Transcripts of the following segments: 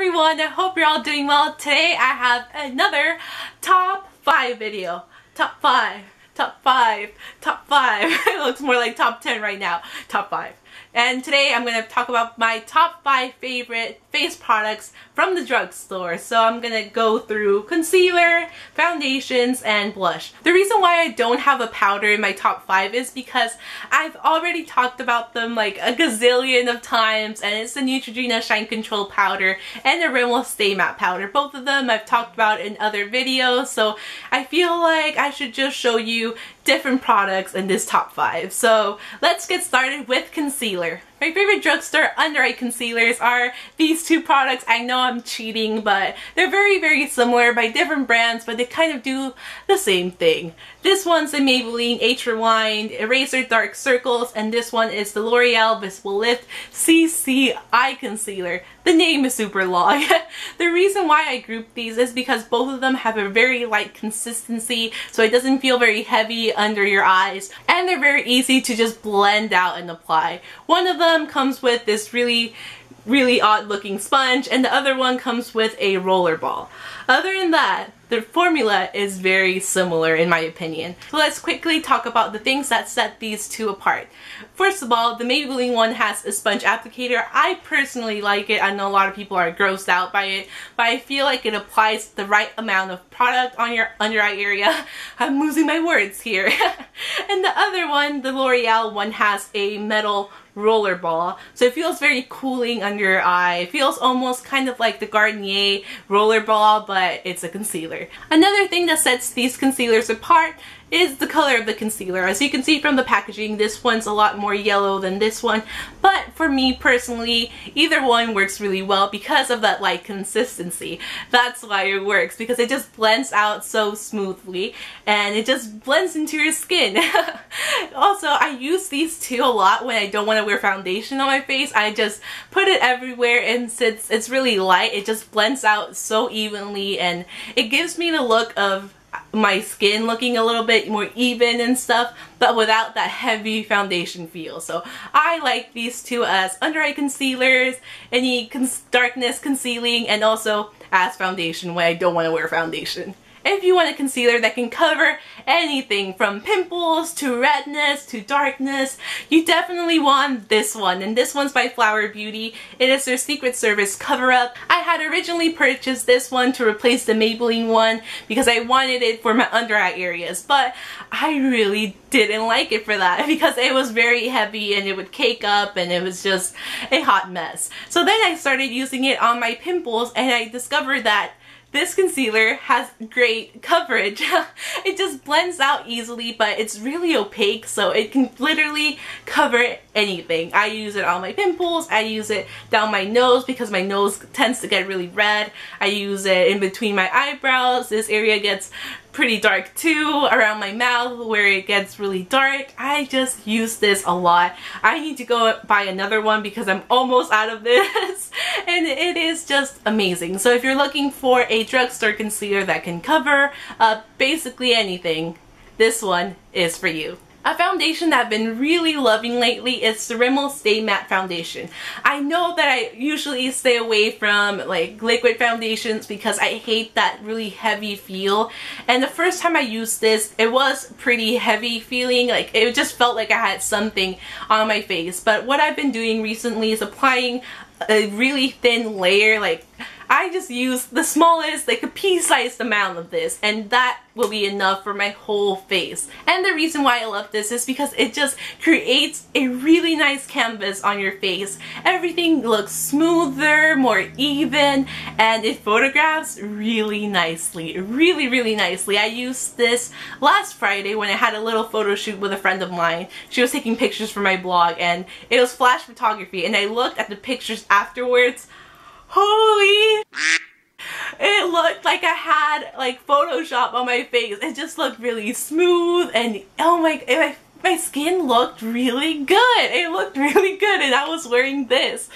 everyone, I hope you're all doing well. Today I have another top 5 video. Top 5. It looks more like top 10 right now. Top 5. And today I'm going to talk about my top 5 favorite face products from the drugstore. So I'm going to go through concealer, foundations, and blush. The reason why I don't have a powder in my top 5 is because I've already talked about them like a gazillion of times, and it's the Neutrogena Shine Control powder and the Rimmel Stay Matte powder. Both of them I've talked about in other videos, so I feel like I should just show you different products in this top 5. So let's get started with concealer. My favorite drugstore under eye concealers are these two products. I know I'm cheating, but they're very similar by different brands, but they kind of do the same thing. This one's the Maybelline Age Rewind Eraser Dark Circles, and this one is the L'Oreal Visible Lift CC Eye Concealer. The name is super long. The reason why I grouped these is because both of them have a very light consistency, so it doesn't feel very heavy under your eyes, and they're very easy to just blend out and apply. One of them comes with this really odd looking sponge, and the other one comes with a roller ball. Other than that, the formula is very similar in my opinion. So let's quickly talk about the things that set these two apart. First of all, the Maybelline one has a sponge applicator. I personally like it. I know a lot of people are grossed out by it, but I feel like it applies the right amount of product on your under eye area. I'm losing my words here. And the other one, the L'Oreal one, has a metal roller ball, so it feels very cooling under your eye. It feels almost kind of like the Garnier roller ball, but it's a concealer. Another thing that sets these concealers apart is the color of the concealer. As you can see from the packaging, this one's a lot more yellow than this one, but for me personally, either one works really well because of that light consistency. That's why it works, because it just blends out so smoothly and it just blends into your skin. Also, I use these two a lot when I don't want to wear foundation on my face. I just put it everywhere, and since it's really light, it just blends out so evenly, and it gives me the look of my skin looking a little bit more even and stuff, but without that heavy foundation feel. So I like these two as under eye concealers, any darkness concealing, and also as foundation when I don't want to wear foundation. If you want a concealer that can cover anything from pimples to redness to darkness, you definitely want this one. And this one's by Flower Beauty. It is their Secret Service cover-up. I had originally purchased this one to replace the Maybelline one because I wanted it for my under eye areas, but I really didn't like it for that because it was very heavy and it would cake up and it was just a hot mess. So then I started using it on my pimples, and I discovered that this concealer has great coverage. It just blends out easily, but it's really opaque, so it can literally cover anything. I use it on my pimples, I use it down my nose because my nose tends to get really red. I use it in between my eyebrows. This area gets pretty dark too, around my mouth where it gets really dark. I just use this a lot. I need to go buy another one because I'm almost out of this, and it is just amazing. So if you're looking for a drugstore concealer that can cover basically anything, this one is for you. A foundation that I've been really loving lately is the Rimmel Stay Matte Foundation. I know that I usually stay away from like liquid foundations because I hate that really heavy feel, and the first time I used this, it was pretty heavy feeling. Like, it just felt like I had something on my face. But what I've been doing recently is applying a really thin layer. Like, I just use the smallest, like a pea-sized amount of this, and that will be enough for my whole face. And the reason why I love this is because it just creates a really nice canvas on your face. Everything looks smoother, more even, and it photographs really nicely. Really nicely. I used this last Friday when I had a little photo shoot with a friend of mine. She was taking pictures for my blog, and it was flash photography, and I looked at the pictures afterwards. Holy, it looked like I had like Photoshop on my face. It just looked really smooth, and oh my skin looked really good. It looked really good, and I was wearing this,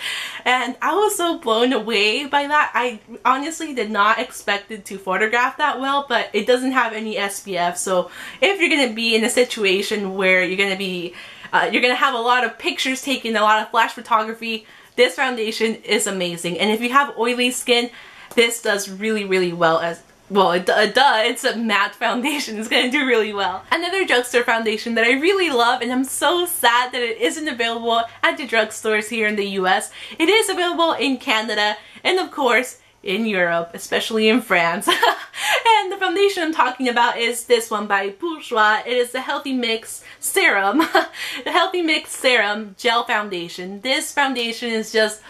and I was so blown away by that. I honestly did not expect it to photograph that well, but it doesn't have any SPF, so if you're gonna be in a situation where you're gonna have a lot of pictures taken, a lot of flash photography, this foundation is amazing. And if you have oily skin, this does really well as well. It's a matte foundation. It's gonna do really well. Another drugstore foundation that I really love, and I'm so sad that it isn't available at the drugstores here in the US. It is available in Canada and of course in Europe, especially in France. And the foundation I'm talking about is this one by Bourjois. It is the Healthy Mix Serum. The Healthy Mix Serum Gel Foundation. This foundation is just,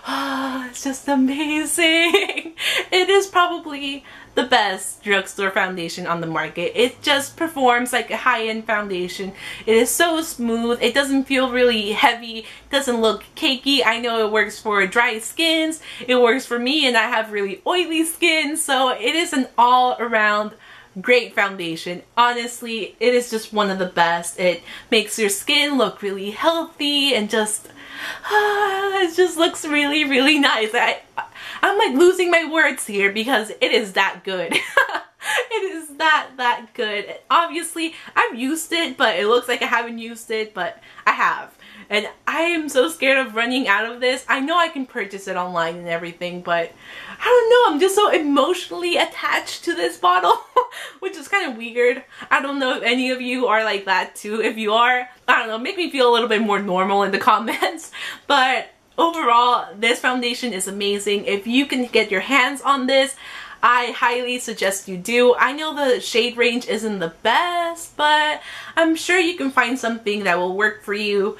it's just amazing. It is probably the best drugstore foundation on the market. It just performs like a high-end foundation. It is so smooth. It doesn't feel really heavy. It doesn't look cakey. I know it works for dry skins. It works for me, and I have really oily skin, so it is an all-around great foundation. Honestly, it is just one of the best. It makes your skin look really healthy and just it just looks really nice. I'm like losing my words here because it is that good. It is that good. Obviously, I've used it, but it looks like I haven't used it, but I have. And I am so scared of running out of this. I know I can purchase it online and everything, but I don't know. I'm just so emotionally attached to this bottle, which is kind of weird. I don't know if any of you are like that too. If you are, I don't know, make me feel a little bit more normal in the comments. But overall, this foundation is amazing. If you can get your hands on this, I highly suggest you do. I know the shade range isn't the best, but I'm sure you can find something that will work for you.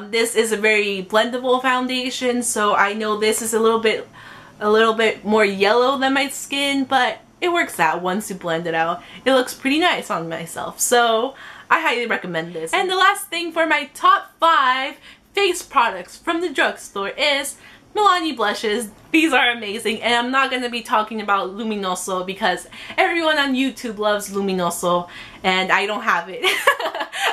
This is a very blendable foundation, so I know this is a little bit more yellow than my skin, but it works out once you blend it out. It looks pretty nice on myself, so I highly recommend this. And the last thing for my top 5 face products from the drugstore is Milani blushes. These are amazing, and I'm not going to be talking about Luminoso because everyone on YouTube loves Luminoso and I don't have it.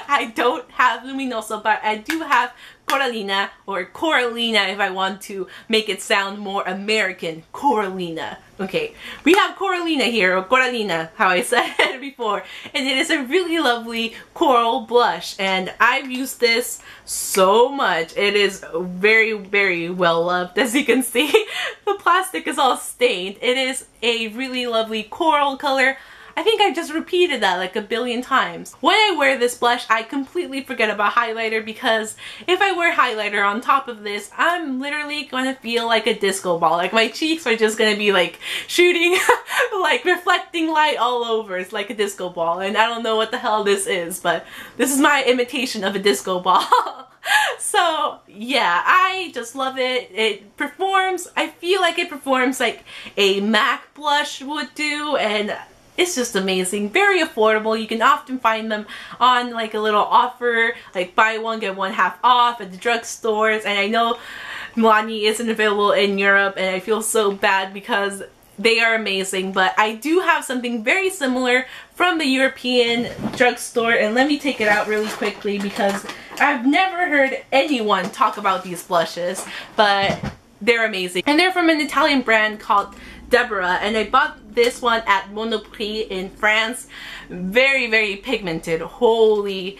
I don't have Luminoso, but I do have Coralina, or Coralina if I want to make it sound more American. Coralina. Okay, we have Coralina here, or Coralina, how I said it before, and it is a really lovely coral blush, and I've used this so much. It is very well loved, as you can see. The plastic is all stained. It is a really lovely coral color. I think I just repeated that like a billion times. When I wear this blush, I completely forget about highlighter, because if I wear highlighter on top of this, I'm literally gonna feel like a disco ball. Like my cheeks are just gonna be like shooting like reflecting light all over. It's like a disco ball, and I don't know what the hell this is, but this is my imitation of a disco ball. So yeah, I just love it. It performs, I feel like it performs like a MAC blush would do, and it's just amazing. Very affordable. You can often find them on like a little offer, like buy one get one half off at the drugstores. And I know Milani isn't available in Europe, and I feel so bad because they are amazing. But I do have something very similar from the European drugstore, and let me take it out really quickly because I've never heard anyone talk about these blushes, but they're amazing. And they're from an Italian brand called Deborah, and I bought this one at Monoprix in France. Very pigmented. Holy,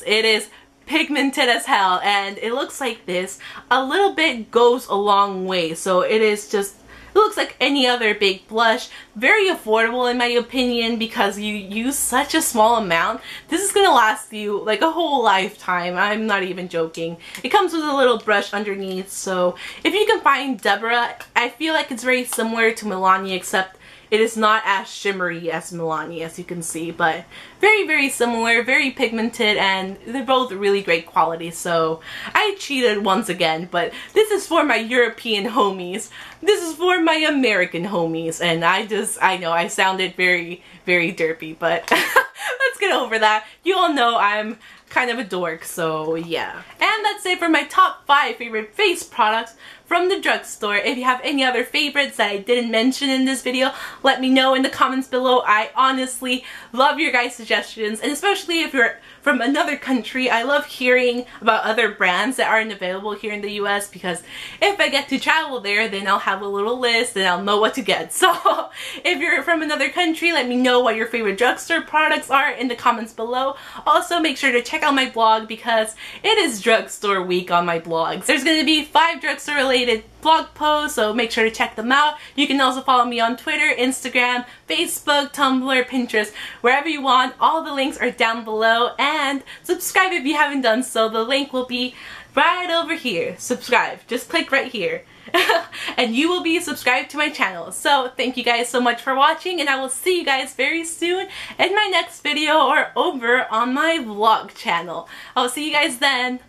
it is pigmented as hell, and it looks like this. A little bit goes a long way, so it is just, it looks like any other big blush. Very affordable in my opinion, because you use such a small amount. This is gonna last you like a whole lifetime. I'm not even joking. It comes with a little brush underneath, so if you can find Deborah, I feel like it's very similar to Milani, except it is not as shimmery as Milani, as you can see, but very similar, very pigmented, and they're both really great quality. So I cheated once again, but this is for my European homies. This is for my American homies, and I know I sounded very derpy, but let's get over that. You all know I'm kind of a dork, so yeah. And that's it for my top 5 favorite face products from the drugstore. If you have any other favorites that I didn't mention in this video, let me know in the comments below. I honestly love your guys' suggestions, and especially if you're from another country, I love hearing about other brands that aren't available here in the US, because if I get to travel there, then I'll have a little list and I'll know what to get. So if you're from another country, let me know what your favorite drugstore products are in the comments below. Also, make sure to check out my blog because it is drugstore week on my blogs. There's going to be 5 drugstore related blog posts, so make sure to check them out. You can also follow me on Twitter, Instagram, Facebook, Tumblr, Pinterest, wherever you want. All the links are down below, and subscribe if you haven't done so. The link will be right over here. Subscribe. Just click right here. And you will be subscribed to my channel. So thank you guys so much for watching, and I will see you guys very soon in my next video or over on my vlog channel. I'll see you guys then.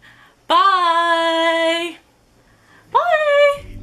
Bye! Bye!